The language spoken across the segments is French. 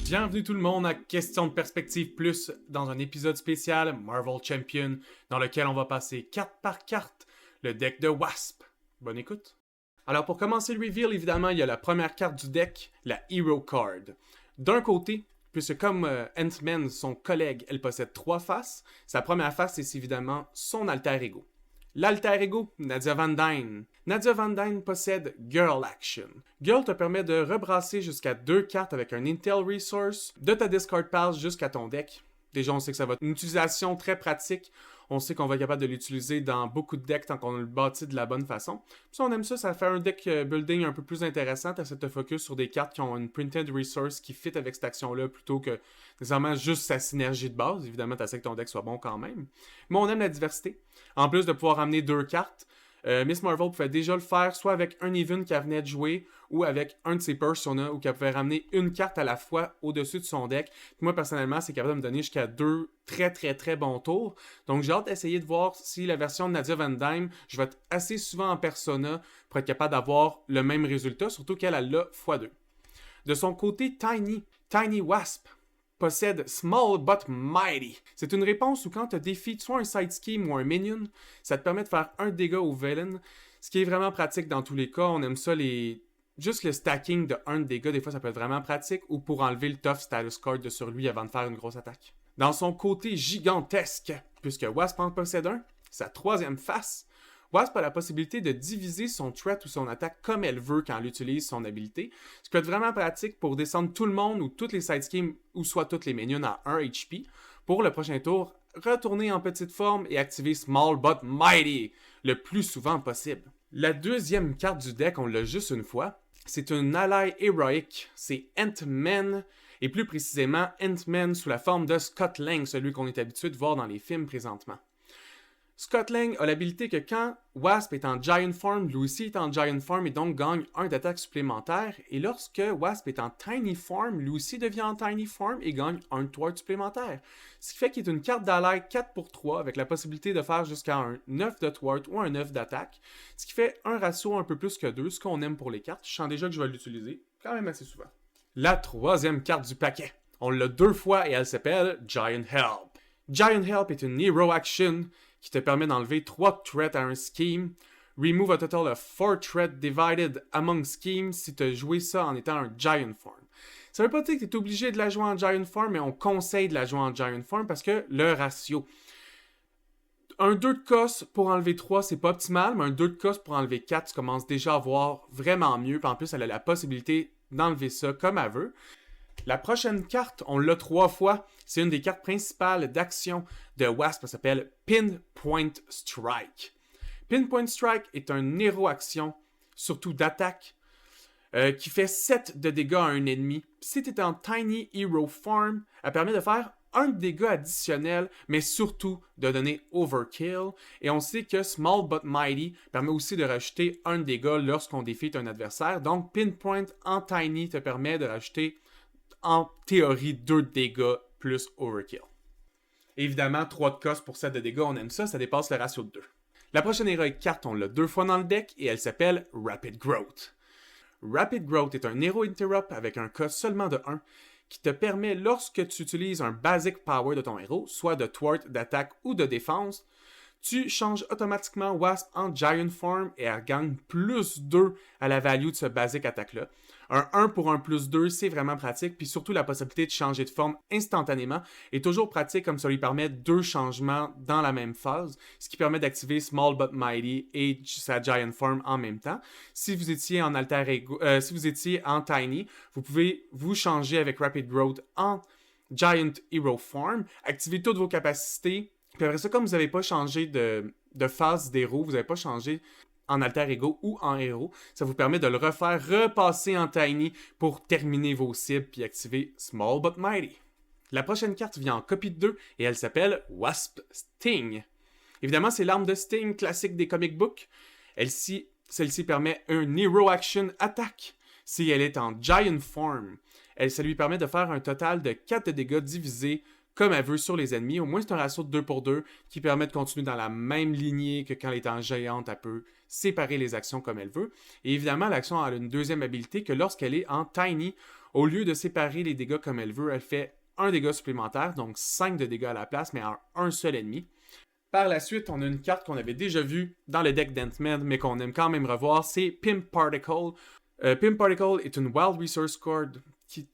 Bienvenue tout le monde à Question de Perspective Plus dans un épisode spécial Marvel Champion dans lequel on va passer carte par carte le deck de Wasp. Bonne écoute. Alors pour commencer le reveal, évidemment, il y a la première carte du deck, la Hero Card. D'un côté, puisque comme Ant-Man, son collègue, elle possède 3 faces, sa première face c'est évidemment son alter ego. L'alter ego, Nadia Van Dyne. Nadia Van Dyne possède Girl Action. Girl te permet de rebrasser jusqu'à 2 cartes avec un Intel Resource de ta discard pile jusqu'à ton deck. Déjà, on sait que ça va être une utilisation très pratique. On sait qu'on va être capable de l'utiliser dans beaucoup de decks tant qu'on le bâtit de la bonne façon. Puis on aime ça, ça fait un deck building un peu plus intéressant. Tu essaies de te focus sur des cartes qui ont une printed resource qui fit avec cette action-là plutôt que nécessairement juste sa synergie de base. Évidemment, tu essaies que ton deck soit bon quand même. Mais on aime la diversité. En plus de pouvoir ramener 2 cartes, Miss Marvel pouvait déjà le faire soit avec un even qu'elle venait de jouer ou avec un de ses personas où qu'elle pouvait ramener une carte à la fois au-dessus de son deck. Puis moi personnellement, c'est capable de me donner jusqu'à 2 très bons tours. Donc j'ai hâte d'essayer de voir si la version de Nadia Van Dyne, je vais être assez souvent en persona pour être capable d'avoir le même résultat, surtout qu'elle a l'a x2. De son côté, Tiny Wasp possède Small But Mighty. C'est une réponse où quand tu défies soit un side scheme ou un minion, ça te permet de faire un dégât au villain, ce qui est vraiment pratique dans tous les cas. On aime ça, juste le stacking de 1 dégât, des fois ça peut être vraiment pratique, ou pour enlever le tough status card de sur lui avant de faire une grosse attaque. Dans son côté gigantesque, puisque Wasp en possède un, sa 3e face, Wasp a la possibilité de diviser son threat ou son attaque comme elle veut quand elle utilise son habilité, ce qui peut être vraiment pratique pour descendre tout le monde ou toutes les side schemes ou soit toutes les minions à 1 HP. Pour le prochain tour, retourner en petite forme et activer Small But Mighty le plus souvent possible. La deuxième carte du deck, on l'a juste une fois, c'est un ally héroïque, c'est Ant-Man, et plus précisément Ant-Man sous la forme de Scott Lang, celui qu'on est habitué de voir dans les films présentement. Scott Lang a l'habilité que quand Wasp est en Giant Form, lui aussi est en Giant Form et donc gagne 1 d'attaque supplémentaire. Et lorsque Wasp est en Tiny Form, lui aussi devient en Tiny Form et gagne 1 de thwart supplémentaire. Ce qui fait qu'il est une carte d'ally 4 pour 3 avec la possibilité de faire jusqu'à un 9 de thwart ou un 9 d'attaque. Ce qui fait un ratio un peu plus que 2, ce qu'on aime pour les cartes. Je sens déjà que je vais l'utiliser quand même assez souvent. La 3e carte du paquet. On l'a 2 fois et elle s'appelle Giant Help. Giant Help est une Hero Action qui te permet d'enlever 3 threats à un scheme. Remove a total of 4 threats divided among schemes si tu as joué ça en étant un Giant Form. Ça veut pas dire que tu es obligé de la jouer en Giant Form, mais on conseille de la jouer en Giant Form parce que le ratio. Un 2 de cost pour enlever 3, c'est pas optimal, mais un 2 de cost pour enlever 4, tu commences déjà à voir vraiment mieux. Puis en plus, elle a la possibilité d'enlever ça comme elle veut. La prochaine carte, on l'a 3 fois. C'est une des cartes principales d'action de Wasp. Elle s'appelle Pinpoint Strike. Pinpoint Strike est un héros action, surtout d'attaque, qui fait 7 de dégâts à un ennemi. Si tu es en Tiny Hero Form, elle permet de faire 1 dégât additionnel, mais surtout de donner Overkill. Et on sait que Small But Mighty permet aussi de rajouter 1 dégât lorsqu'on défie un adversaire. Donc Pinpoint en Tiny te permet de rajouter en théorie 2 dégâts plus Overkill. Évidemment, 3 de cost pour 7 de dégâts, on aime ça, ça dépasse le ratio de 2. La prochaine héroïque carte, on l'a 2 fois dans le deck et elle s'appelle Rapid Growth. Rapid Growth est un héros interrupt avec un cost seulement de 1 qui te permet, lorsque tu utilises un basic power de ton héros, soit de thwart, d'attaque ou de défense, tu changes automatiquement Wasp en Giant Form et elle gagne plus 2 à la value de ce basic attaque-là. Un 1 pour un plus 2, c'est vraiment pratique, puis surtout la possibilité de changer de forme instantanément est toujours pratique comme ça lui permet 2 changements dans la même phase, ce qui permet d'activer Small But Mighty et sa Giant Form en même temps. Si vous étiez en Alter Ego, si vous étiez en Tiny, vous pouvez vous changer avec Rapid Growth en Giant Hero Form, activer toutes vos capacités. Puis après ça, comme vous n'avez pas changé de phase d'héros, vous n'avez pas changé en alter ego ou en héros, ça vous permet de le refaire, repasser en tiny pour terminer vos cibles puis activer Small But Mighty. La prochaine carte vient en copie de 2 et elle s'appelle Wasp Sting. Évidemment, c'est l'arme de Sting classique des comic books. Celle-ci permet un Hero Action Attack. Si elle est en Giant Form, ça lui permet de faire un total de 4 de dégâts divisés comme elle veut sur les ennemis. Au moins, c'est un ratio de 2 pour 2 qui permet de continuer dans la même lignée que quand elle est en géante, elle peut séparer les actions comme elle veut. Et évidemment, l'action a une deuxième habilité que lorsqu'elle est en Tiny, au lieu de séparer les dégâts comme elle veut, elle fait un dégât supplémentaire, donc 5 de dégâts à la place, mais à un seul ennemi. Par la suite, on a une carte qu'on avait déjà vue dans le deck d'Ant-Man, mais qu'on aime quand même revoir, c'est Pimp Particle. Pimp Particle est une Wild Resource Card qui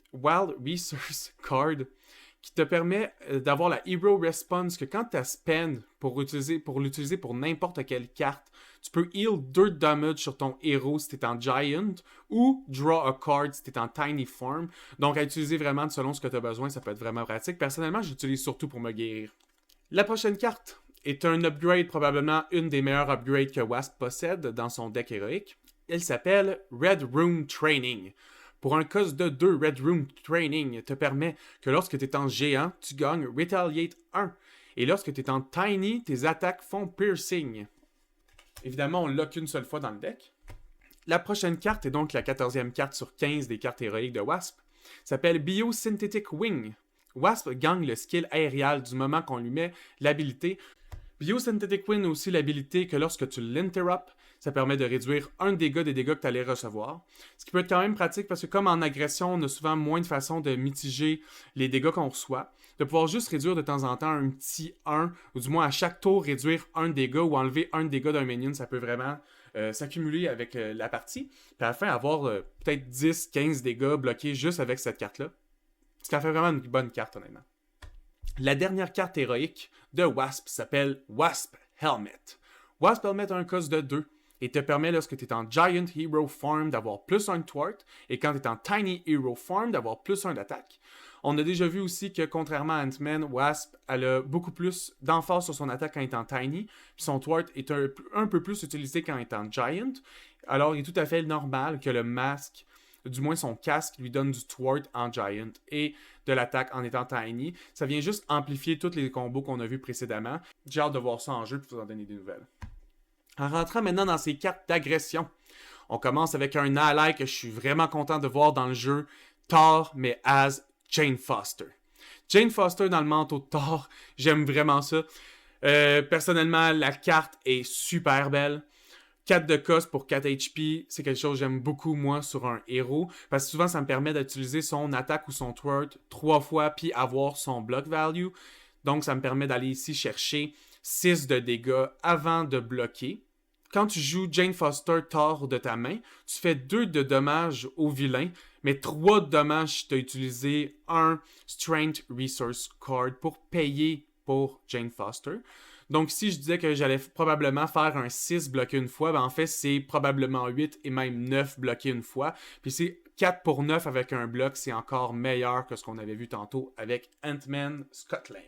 te permet d'avoir la Hero Response que quand tu as spend pour l'utiliser pour n'importe quelle carte, tu peux heal 2 damage sur ton héros si tu es en Giant ou draw a card si tu es en Tiny Form. Donc à utiliser vraiment selon ce que tu as besoin, ça peut être vraiment pratique. Personnellement, j'utilise surtout pour me guérir. La prochaine carte est un upgrade, probablement une des meilleures upgrades que Wasp possède dans son deck héroïque. Elle s'appelle Red Room Training. Pour un cost de 2, Red Room Training te permet que lorsque tu es en géant, tu gagnes Retaliate 1. Et lorsque tu es en Tiny, tes attaques font Piercing. Évidemment, on l'a qu'une seule fois dans le deck. La prochaine carte est donc la 14e carte sur 15 des cartes héroïques de Wasp. S'appelle Biosynthetic Wing. Wasp gagne le skill aérial du moment qu'on lui met l'habilité. Biosynthetic Wing a aussi l'habilité que lorsque tu l'interrupts, ça permet de réduire un dégât des dégâts que tu allais recevoir. Ce qui peut être quand même pratique parce que comme en agression, on a souvent moins de façons de mitiger les dégâts qu'on reçoit. De pouvoir juste réduire de temps en temps un petit 1, ou du moins à chaque tour réduire un dégât ou enlever un dégât d'un minion, ça peut vraiment s'accumuler avec la partie. Puis à la fin, avoir peut-être 10-15 dégâts bloqués juste avec cette carte-là. Ce qui en fait vraiment une bonne carte, honnêtement. La dernière carte héroïque de Wasp s'appelle Wasp Helmet. Wasp Helmet a un cost de 2 et te permet, lorsque tu es en Giant Hero Form, d'avoir plus 1 de thwart, et quand tu es en Tiny Hero Form, d'avoir plus 1 d'attaque. On a déjà vu aussi que, contrairement à Ant-Man, Wasp elle a beaucoup plus d'emphase sur son attaque quand elle est en Tiny, puis son thwart est un peu plus utilisé quand elle est en Giant. Alors, il est tout à fait normal que le masque, du moins son casque, lui donne du thwart en Giant et de l'attaque en étant Tiny. Ça vient juste amplifier tous les combos qu'on a vus précédemment. J'ai hâte de voir ça en jeu et vous en donner des nouvelles. En rentrant maintenant dans ces cartes d'agression, on commence avec un ally que je suis vraiment content de voir dans le jeu, Thor, mais as Jane Foster. Jane Foster dans le manteau de Thor, j'aime vraiment ça. Personnellement, la carte est super belle. 4 de cost pour 4 HP, c'est quelque chose que j'aime beaucoup, moi, sur un héros. Parce que souvent, ça me permet d'utiliser son attaque ou son thwart 3 fois, puis avoir son block value. Donc, ça me permet d'aller ici chercher 6 de dégâts avant de bloquer. Quand tu joues Jane Foster Thor de ta main, tu fais 2 de dommages au vilain, mais 3 de dommages si tu as utilisé un Strength Resource Card pour payer pour Jane Foster. Donc, si je disais que j'allais probablement faire un 6 bloqué une fois, ben en fait, c'est probablement 8 et même 9 bloqués une fois. Puis c'est 4 pour 9 avec un bloc, c'est encore meilleur que ce qu'on avait vu tantôt avec Ant-Man Scott Lang.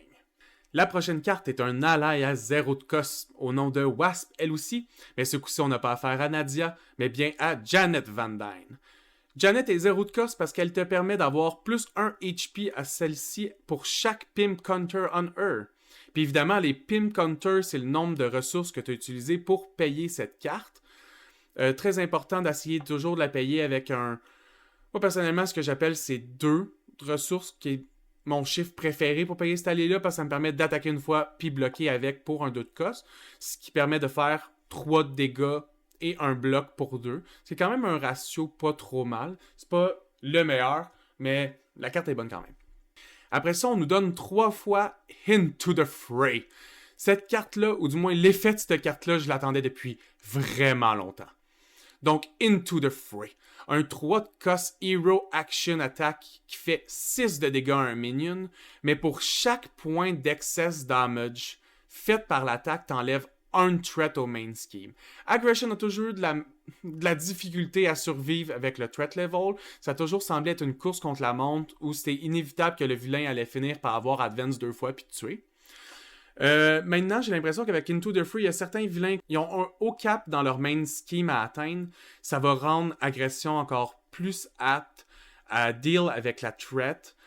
La prochaine carte est un ally à 0 de cost, au nom de Wasp, elle aussi, mais ce coup-ci, on n'a pas affaire à Nadia, mais bien à Janet Van Dyne. Janet est 0 de cost parce qu'elle te permet d'avoir plus 1 HP à celle-ci pour chaque Pimp Counter on her. Puis évidemment, les Pimp Counters, c'est le nombre de ressources que tu as utilisées pour payer cette carte. Très important d'essayer toujours de la payer avec un... Moi, personnellement, ce que j'appelle, c'est 2 ressources qui est mon chiffre préféré pour payer cette allée-là parce que ça me permet d'attaquer une fois puis bloquer avec pour un 2 de cost, ce qui permet de faire 3 de dégâts et un bloc pour 2. C'est quand même un ratio pas trop mal. C'est pas le meilleur, mais la carte est bonne quand même. Après ça, on nous donne 3 fois Into the Fray. Cette carte-là, ou du moins l'effet de cette carte-là, je l'attendais depuis vraiment longtemps. Donc, Into the Fray. Un 3 de cost Hero Action Attack qui fait 6 de dégâts à un minion, mais pour chaque point d'excess damage fait par l'attaque, t'enlèves un threat au main scheme. Aggression a toujours eu de la difficulté à survivre avec le threat level. Ça a toujours semblé être une course contre la montre où c'était inévitable que le vilain allait finir par avoir advance 2 fois puis te tuer. Maintenant, j'ai l'impression qu'avec Into the Fray, il y a certains vilains qui ont un haut cap dans leur main scheme à atteindre. Ça va rendre agression encore plus apte à deal avec la threat.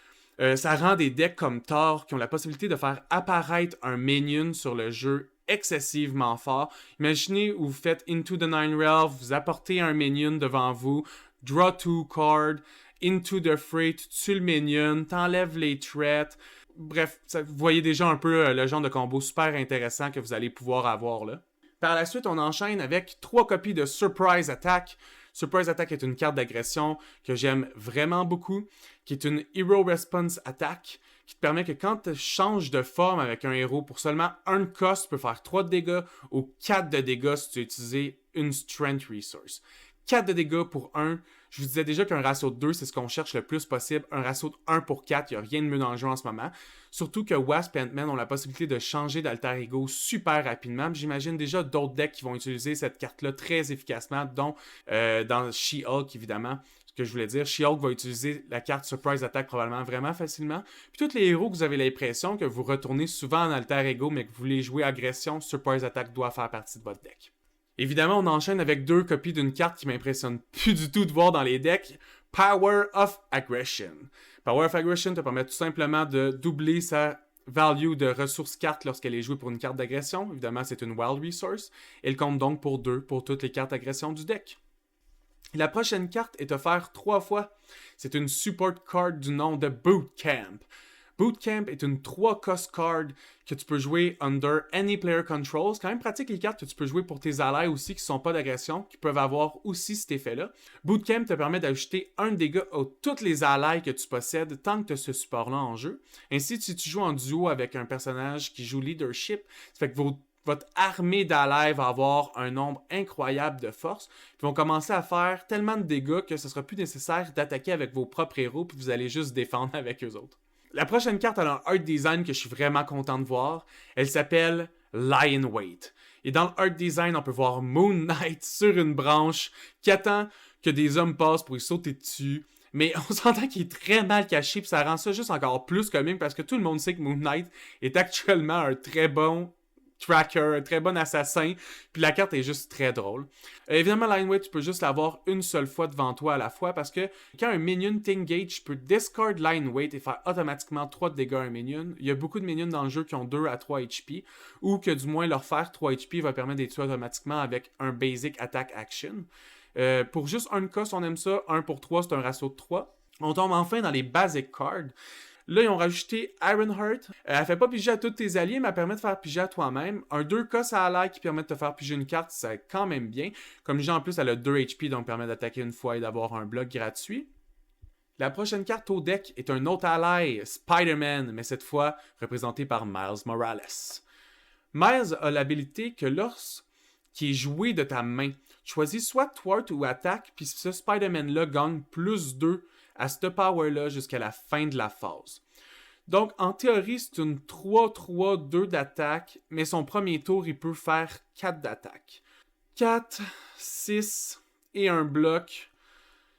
Ça rend des decks comme Thor qui ont la possibilité de faire apparaître un minion sur le jeu excessivement fort. Imaginez où vous faites Into the Nine Realms, vous apportez un minion devant vous, draw 2 card, into the fray, tu tues le minion, t'enlèves les threats. Bref, vous voyez déjà un peu le genre de combo super intéressant que vous allez pouvoir avoir là. Par la suite, on enchaîne avec 3 copies de Surprise Attack. Surprise Attack est une carte d'agression que j'aime vraiment beaucoup, qui est une Hero Response Attack, qui te permet que quand tu changes de forme avec un héros pour seulement un cost, tu peux faire 3 de dégâts ou 4 de dégâts si tu as utilisé une Strength Resource. 4 de dégâts pour 1. Je vous disais déjà qu'un ratio de 2, c'est ce qu'on cherche le plus possible. Un ratio de 1 pour 4, il n'y a rien de mieux dans le jeu en ce moment. Surtout que Wasp et Ant-Man ont la possibilité de changer d'alter ego super rapidement. J'imagine déjà d'autres decks qui vont utiliser cette carte-là très efficacement, dont dans She-Hulk, évidemment. Ce que je voulais dire, She-Hulk va utiliser la carte Surprise Attack probablement vraiment facilement. Puis tous les héros que vous avez l'impression que vous retournez souvent en alter ego, mais que vous voulez jouer agression, Surprise Attack doit faire partie de votre deck. Évidemment, on enchaîne avec 2 copies d'une carte qui m'impressionne plus du tout de voir dans les decks, Power of Aggression. Power of Aggression te permet tout simplement de doubler sa value de ressources carte lorsqu'elle est jouée pour une carte d'agression. Évidemment, c'est une Wild Resource. Elle compte donc pour 2 pour toutes les cartes d'agression du deck. La prochaine carte est offerte 3 fois. C'est une support card du nom de Bootcamp. Bootcamp est une 3 cost card que tu peux jouer under any player control. C'est quand même pratique les cartes que tu peux jouer pour tes alliés aussi qui ne sont pas d'agression, qui peuvent avoir aussi cet effet-là. Bootcamp te permet d'ajouter un dégât à tous les alliés que tu possèdes tant que tu as ce support-là en jeu. Ainsi, si tu joues en duo avec un personnage qui joue leadership, ça fait que votre armée d'alliés va avoir un nombre incroyable de force. Ils vont commencer à faire tellement de dégâts que ce ne sera plus nécessaire d'attaquer avec vos propres héros puis vous allez juste défendre avec eux autres. La prochaine carte a un art design que je suis vraiment content de voir. Elle s'appelle Lionweight. Et dans le art design, on peut voir Moon Knight sur une branche qui attend que des hommes passent pour y sauter dessus. Mais on s'entend qu'il est très mal caché, puis ça rend ça juste encore plus comique parce que tout le monde sait que Moon Knight est actuellement un très bon tracker, un très bon assassin, puis la carte est juste très drôle. Évidemment, Lionweight, tu peux juste l'avoir une seule fois devant toi à la fois, parce que quand un minion t'engage, tu peux discard Lionweight et faire automatiquement 3 de dégâts à un minion. Il y a beaucoup de minions dans le jeu qui ont 2 à 3 HP, ou que du moins leur faire 3 HP va permettre de les tuer automatiquement avec un basic attack action. Pour juste un cost, on aime ça. 1 pour 3, c'est un ratio de 3. On tombe enfin dans les basic cards. Là, ils ont rajouté Ironheart. Elle fait pas piger à tous tes alliés, mais elle permet de faire piger à toi-même. Un 2K à ally qui permet de te faire piger une carte, c'est quand même bien. Comme je dis, en plus, elle a 2 HP, donc permet d'attaquer une fois et d'avoir un bloc gratuit. La prochaine carte au deck est un autre ally, Spider-Man, mais cette fois représenté par Miles Morales. Miles a l'habilité que lorsqu'il est joué de ta main, tu choisis soit Thwart ou Attaque, puis ce Spider-Man-là gagne plus 2 à ce power-là jusqu'à la fin de la phase. Donc, en théorie, c'est une 3-3-2 d'attaque, mais son premier tour, il peut faire 4 d'attaque. 4, 6 et un bloc.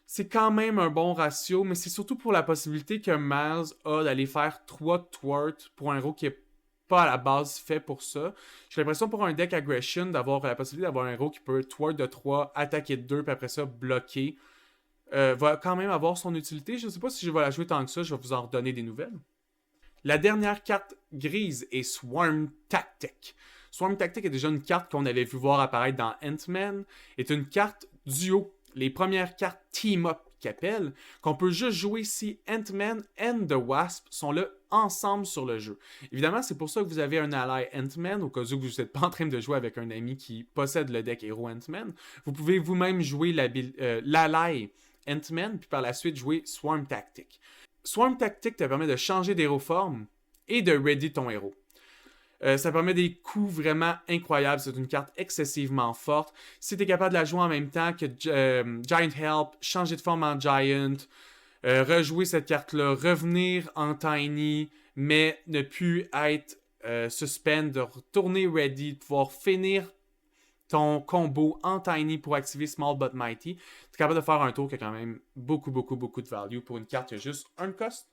C'est quand même un bon ratio, mais c'est surtout pour la possibilité que Miles a d'aller faire 3 de Thwart pour un héros qui est pas à la base fait pour ça. J'ai l'impression pour un deck Aggression d'avoir la possibilité d'avoir un héros qui peut Thwart de 3, attaquer de 2, puis après ça bloquer. Va quand même avoir son utilité. Je ne sais pas si je vais la jouer tant que ça, je vais vous en redonner des nouvelles. La dernière carte grise est Swarm Tactic. Swarm Tactic est déjà une carte qu'on avait vu voir apparaître dans Ant-Man. C'est une carte duo. Les premières cartes Team-Up qu'appelle, qu'on peut juste jouer si Ant-Man and the Wasp sont là ensemble sur le jeu. Évidemment, c'est pour ça que vous avez un ally Ant-Man, au cas où vous n'êtes pas en train de jouer avec un ami qui possède le deck héros Ant-Man. Vous pouvez vous-même jouer l'ally Ant-Man, puis par la suite jouer Swarm Tactic. Swarm Tactic te permet de changer d'héroforme et de ready ton héros. Ça permet des coups vraiment incroyables. C'est une carte excessivement forte. Si tu es capable de la jouer en même temps que Giant Help, changer de forme en Giant, rejouer cette carte-là, revenir en Tiny, mais ne plus être suspend, de retourner ready, de pouvoir finir ton combo en Tiny pour activer Small But Mighty, tu es capable de faire un tour qui a quand même beaucoup de value pour une carte qui a juste un cost.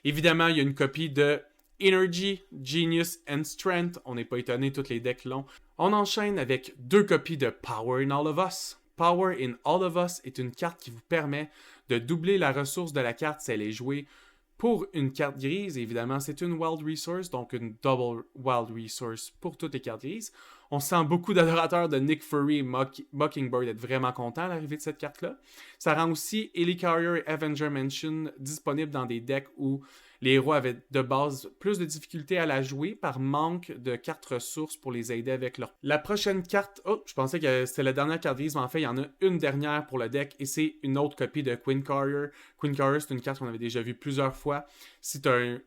Évidemment, il y a une copie de Energy, Genius and Strength. On n'est pas étonné, tous les decks l'ont. On enchaîne avec 2 copies de Power in All of Us. Power in All of Us est une carte qui vous permet de doubler la ressource de la carte si elle est jouée pour une carte grise. Évidemment, c'est une Wild Resource, donc une Double Wild Resource pour toutes les cartes grises. On sent beaucoup d'adorateurs de Nick Fury et Mockingbird être vraiment contents à l'arrivée de cette carte-là. Ça rend aussi Helicarrier et Avenger Mansion disponibles dans des decks où les héros avaient de base plus de difficultés à la jouer par manque de cartes ressources pour les aider avec leur... La prochaine carte... Oh, je pensais que c'était la dernière carte grise, mais en fait, il y en a une dernière pour le deck et c'est une autre copie de Queen Carrier. Queen Carrier, c'est une carte qu'on avait déjà vue plusieurs fois. C'est un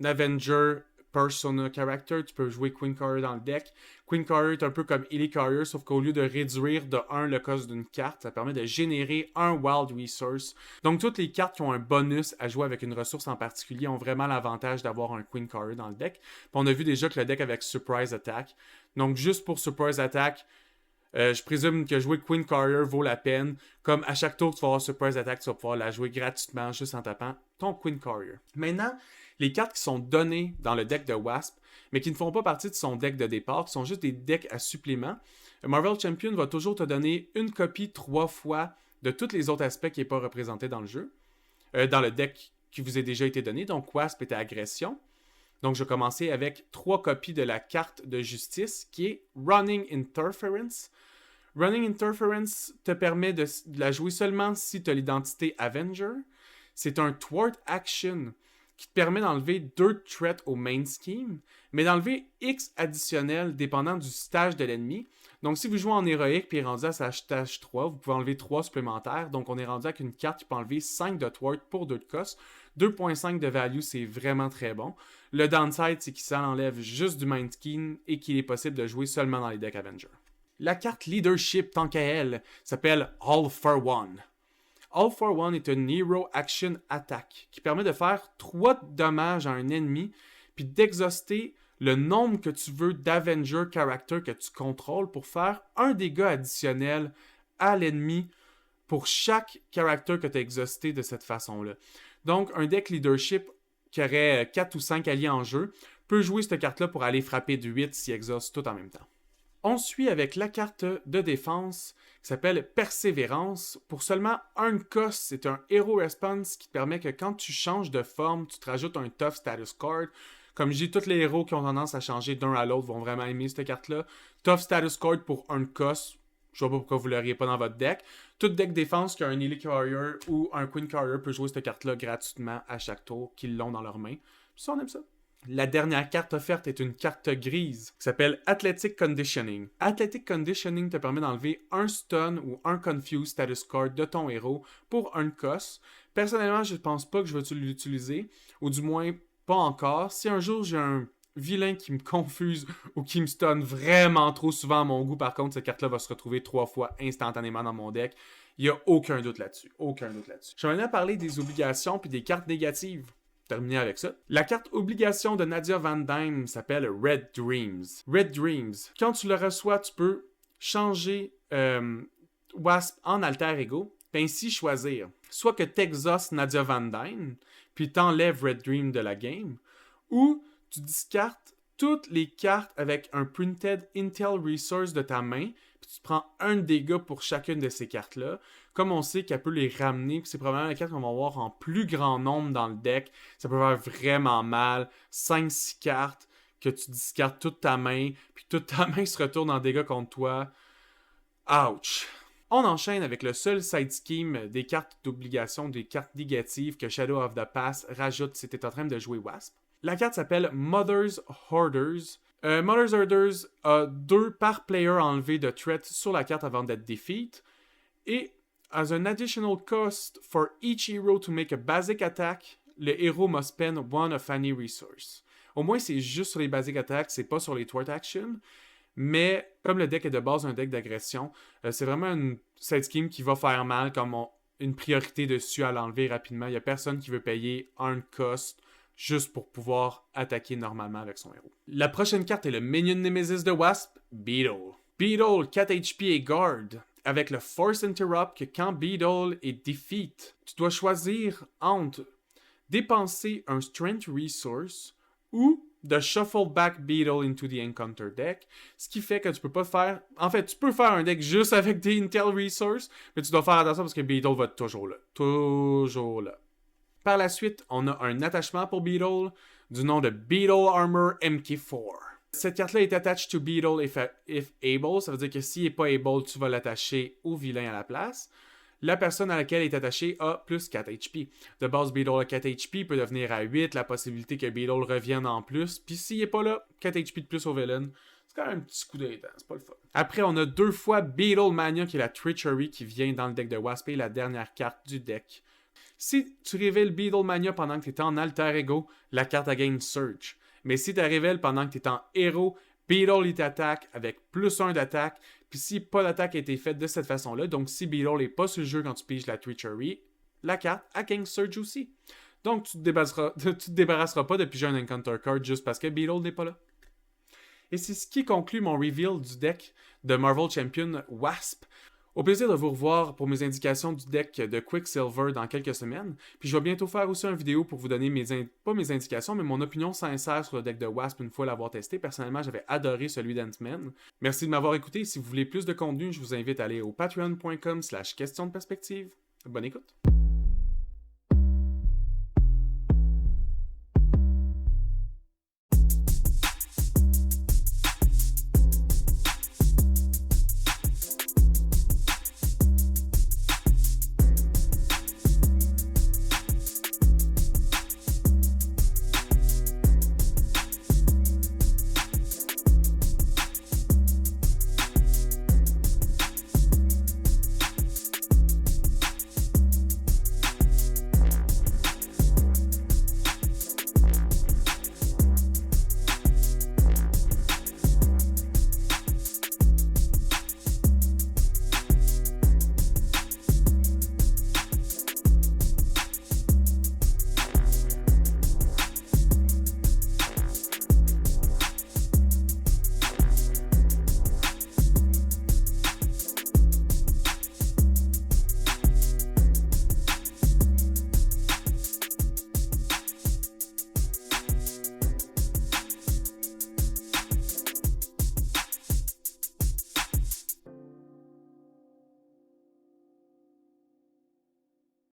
Avenger Persona Character, tu peux jouer Queen Carrier dans le deck. Queen Carrier est un peu comme Helicarrier, sauf qu'au lieu de réduire de 1 le cost d'une carte, ça permet de générer un Wild Resource. Donc toutes les cartes qui ont un bonus à jouer avec une ressource en particulier ont vraiment l'avantage d'avoir un Queen Carrier dans le deck. Puis on a vu déjà que le deck avec Surprise Attack. Donc juste pour Surprise Attack, je présume que jouer Queen Carrier vaut la peine. Comme à chaque tour que tu vas avoir Surprise Attack, tu vas pouvoir la jouer gratuitement juste en tapant ton Queen Carrier. Maintenant, les cartes qui sont données dans le deck de Wasp, mais qui ne font pas partie de son deck de départ, qui sont juste des decks à supplément, Marvel Champion va toujours te donner une copie 3 fois de tous les autres aspects qui n'est pas représenté dans le jeu, dans le deck qui vous a déjà été donné. Donc Wasp était agression. Donc je vais commencer avec 3 copies de la carte de justice qui est Running Interference. Running Interference te permet de la jouer seulement si tu as l'identité Avenger. C'est un Thwart Action qui te permet d'enlever 2 threats au main scheme, mais d'enlever X additionnel dépendant du stage de l'ennemi. Donc si vous jouez en héroïque puis rendu à sa stage 3, vous pouvez enlever 3 supplémentaires. Donc on est rendu avec une carte qui peut enlever 5 de thwart pour 2 de cost. 2.5 de value, c'est vraiment très bon. Le downside, c'est qu'il s'enlève juste du main scheme et qu'il est possible de jouer seulement dans les decks Avenger. La carte Leadership, tant qu'à elle, s'appelle All for One. All for One est une Hero Action Attack qui permet de faire 3 dommages à un ennemi puis d'exhauster le nombre que tu veux d'Avenger Character que tu contrôles pour faire un dégât additionnel à l'ennemi pour chaque character que tu as exhausté de cette façon-là. Donc, un deck Leadership qui aurait 4 ou 5 alliés en jeu peut jouer cette carte-là pour aller frapper de 8 s'il exauce tout en même temps. On suit avec la carte de défense qui s'appelle Persévérance. Pour seulement un cost, c'est un Hero Response qui te permet que quand tu changes de forme, tu te rajoutes un Tough Status Card. Comme je dis, tous les héros qui ont tendance à changer d'un à l'autre vont vraiment aimer cette carte-là. Tough Status Card pour un cost, je ne sais pas pourquoi vous ne l'auriez pas dans votre deck. Tout deck défense qui a un Helicarrier ou un Queen Carrier peut jouer cette carte-là gratuitement à chaque tour qu'ils l'ont dans leurs mains. Puis ça, on aime ça. La dernière carte offerte est une carte grise qui s'appelle Athletic Conditioning. Athletic Conditioning te permet d'enlever un stun ou un confuse status card de ton héros pour un cost. Personnellement, je ne pense pas que je vais l'utiliser, ou du moins pas encore. Si un jour j'ai un vilain qui me confuse ou qui me stun vraiment trop souvent à mon goût, par contre, cette carte-là va se retrouver 3 fois instantanément dans mon deck. Il n'y a aucun doute là-dessus. Aucun doute là-dessus. Je vais maintenant parler des obligations puis des cartes négatives. Terminer avec ça. La carte obligation de Nadia Van Dyne s'appelle Red Dreams. Red Dreams. Quand tu le reçois, tu peux changer Wasp en alter ego, puis ainsi choisir soit que tu exhaustes Nadia Van Dyne, puis t'enlèves Red Dream de la game, ou tu discartes toutes les cartes avec un printed Intel Resource de ta main, puis tu prends un dégât pour chacune de ces cartes-là. Comme on sait qu'elle peut les ramener, puis c'est probablement la carte qu'on va avoir en plus grand nombre dans le deck. Ça peut faire vraiment mal. 5-6 cartes que tu discartes toute ta main, puis toute ta main se retourne en dégâts contre toi. Ouch! On enchaîne avec le seul side scheme des cartes d'obligation, des cartes négatives que Shadow of the Past rajoute si tu es en train de jouer Wasp. La carte s'appelle Mother's Hoarders. Mother's Hoarders a 2 par player enlevés de threat sur la carte avant d'être defeat. Et as an additional cost for each hero to make a basic attack, le héros must spend 1 of any resource. Au moins, c'est juste sur les basic attacks, c'est pas sur les thwart actions. Mais comme le deck est de base un deck d'agression, c'est vraiment une side scheme qui va faire mal comme une priorité dessus à l'enlever rapidement. Il n'y a personne qui veut payer un cost juste pour pouvoir attaquer normalement avec son héros. La prochaine carte est le Minion Nemesis de Wasp, Beetle. Beetle, 4 HP et Guard, avec le Force Interrupt que quand Beetle est defeat, tu dois choisir entre dépenser un Strength Resource ou de shuffle back Beetle into the Encounter deck, ce qui fait que tu peux pas faire... En fait, tu peux faire un deck juste avec des Intel Resources, mais tu dois faire attention parce que Beetle va être toujours là. Toujours là. Par la suite, on a un attachement pour Beetle du nom de Beetle Armor MK4. Cette carte-là est attached to Beetle if able. Ça veut dire que s'il n'est pas able, tu vas l'attacher au vilain à la place. La personne à laquelle il est attaché a plus 4 HP. De base, Beetle a 4 HP, peut devenir à 8, la possibilité que Beetle revienne en plus. Puis s'il n'est pas là, 4 HP de plus au villain. C'est quand même un petit coup d'œil, c'est pas le fun. Après, on a 2 fois Beetle Mania, qui est la Treachery qui vient dans le deck de Wasp et la dernière carte du deck. Si tu révèles Beetle Mania pendant que tu es en Alter Ego, la carte a gain Surge. Mais si tu la révèles pendant que tu es en héros, Beetle il t'attaque avec plus 1 d'attaque. Puis si pas d'attaque a été faite de cette façon-là, donc si Beetle n'est pas sur le jeu quand tu piges la Treachery, la carte a gain Surge aussi. Donc tu te débarrasseras pas de piger un Encounter Card juste parce que Beetle n'est pas là. Et c'est ce qui conclut mon reveal du deck de Marvel Champion Wasp. Au plaisir de vous revoir pour mes indications du deck de Quicksilver dans quelques semaines. Puis je vais bientôt faire aussi une vidéo pour vous donner pas mes indications, mais mon opinion sincère sur le deck de Wasp une fois l'avoir testé. Personnellement, j'avais adoré celui d'Ant-Man. Merci de m'avoir écouté. Si vous voulez plus de contenu, je vous invite à aller au patreon.com/question de perspective. Bonne écoute!